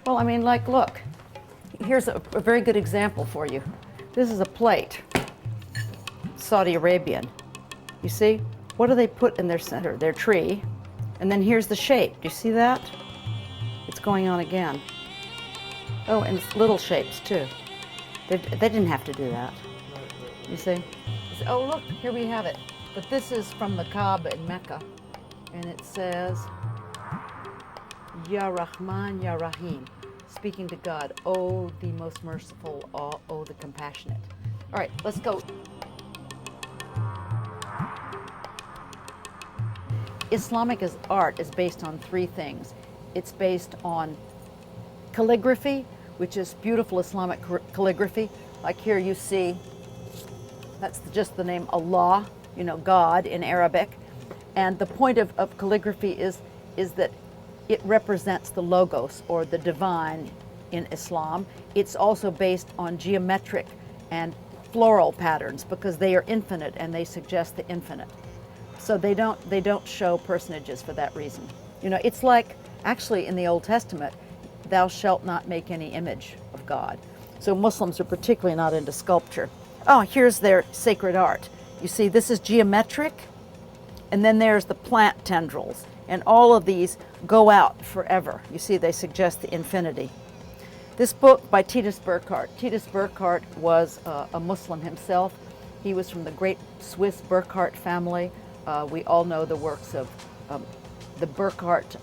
Well, I mean, like, look, here's a very good example for you. This is a plate, Saudi Arabian. You see? What do they put in their center? Their tree. And then here's the shape. Do you see that? It's going on again. Oh, and it's little shapes too. They didn't have to do that. You see? Oh, look, here we have it. But this is from the Kaaba in Mecca. And it says, Ya Rahman, Ya Rahim. Speaking to God, oh, the most merciful, oh, the compassionate. All right, let's go. Islamic art is based on three things. It's based on calligraphy, which is beautiful Islamic calligraphy. Like here you see, that's just the name Allah, you know, God in Arabic. And the point of calligraphy is that it represents the logos, or the divine in Islam. It's also based on geometric and floral patterns because they are infinite and they suggest the infinite. So they don't show personages for that reason. You know, it's like, actually in the Old Testament, thou shalt not make any image of God. So Muslims are particularly not into sculpture. Oh, here's their sacred art. You see, this is geometric, and then there's the plant tendrils, and all of these go out forever. You see, they suggest the infinity. This book by Titus Burckhardt. Titus Burckhardt was a Muslim himself. He was from the great Swiss Burckhardt family. We all know the works of the Burckhardt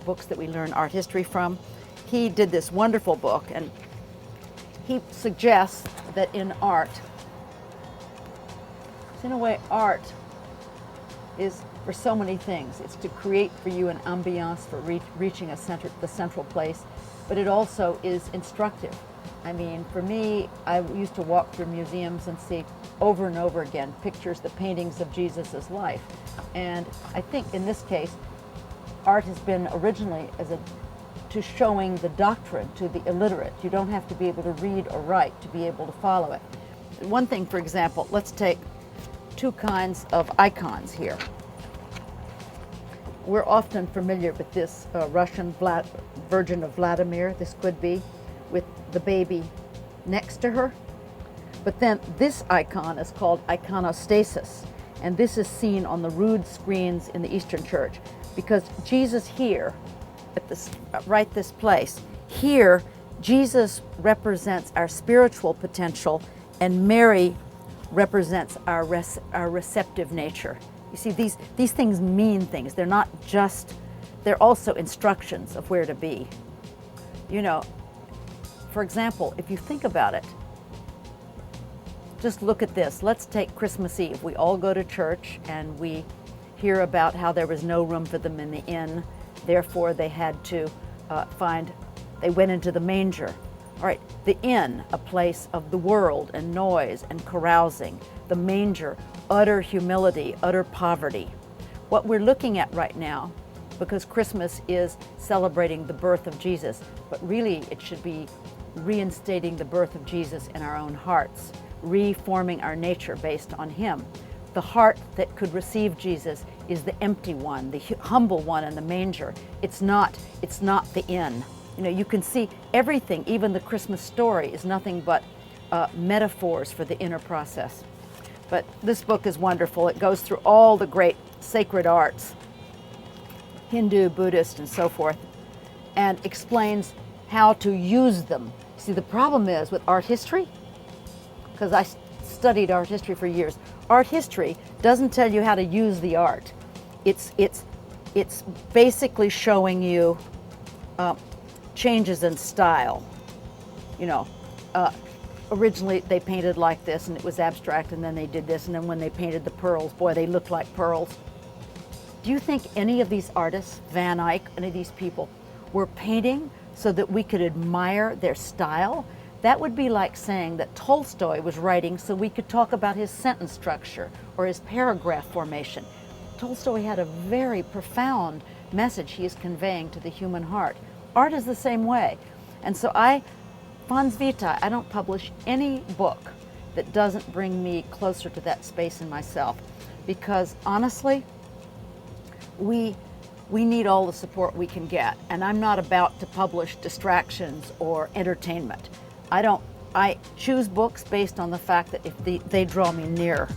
books that we learn art history from. He did this wonderful book, and he suggests that in art, in a way, art is for so many things. It's to create for you an ambiance for reaching the central place, but it also is instructive. I mean, for me, I used to walk through museums and see over and over again pictures, the paintings of Jesus's life. And I think in this case, art has been originally to showing the doctrine to the illiterate. You don't have to be able to read or write to be able to follow it. One thing, for example, let's take two kinds of icons here. We're often familiar with this Russian Virgin of Vladimir, this could be, with the baby next to her. But then this icon is called iconostasis, and this is seen on the rood screens in the Eastern Church, because Jesus here, at this place, here, Jesus represents our spiritual potential, and Mary represents our receptive nature. You see, these things mean things. They're not just, they're also instructions of where to be. You know, for example, if you think about it, just look at this. Let's take Christmas Eve. We all go to church and we hear about how there was no room for them in the inn. Therefore, they had to they went into the manger. All right, the inn, a place of the world and noise and carousing. The manger, utter humility, utter poverty. What we're looking at right now, because Christmas is celebrating the birth of Jesus, but really it should be reinstating the birth of Jesus in our own hearts, reforming our nature based on Him. The heart that could receive Jesus is the empty one, the humble one in the manger. It's not the inn. You know, you can see everything, even the Christmas story, is nothing but metaphors for the inner process. But this book is wonderful. It goes through all the great sacred arts, Hindu, Buddhist, and so forth, and explains how to use them. See, the problem is with art history, because I studied art history for years, art history doesn't tell you how to use the art. It's basically showing you changes in style. You know, originally they painted like this and it was abstract, and then they did this, and then when they painted the pearls, boy, they looked like pearls. Do you think any of these artists, Van Eyck, any of these people, were painting so that we could admire their style? That would be like saying that Tolstoy was writing so we could talk about his sentence structure or his paragraph formation. Tolstoy had a very profound message he is conveying to the human heart. Art is the same way. And so Fons Vitae, I don't publish any book that doesn't bring me closer to that space in myself, because honestly, we we need all the support we can get. And I'm not about to publish distractions or entertainment. I choose books based on the fact that if they draw me near.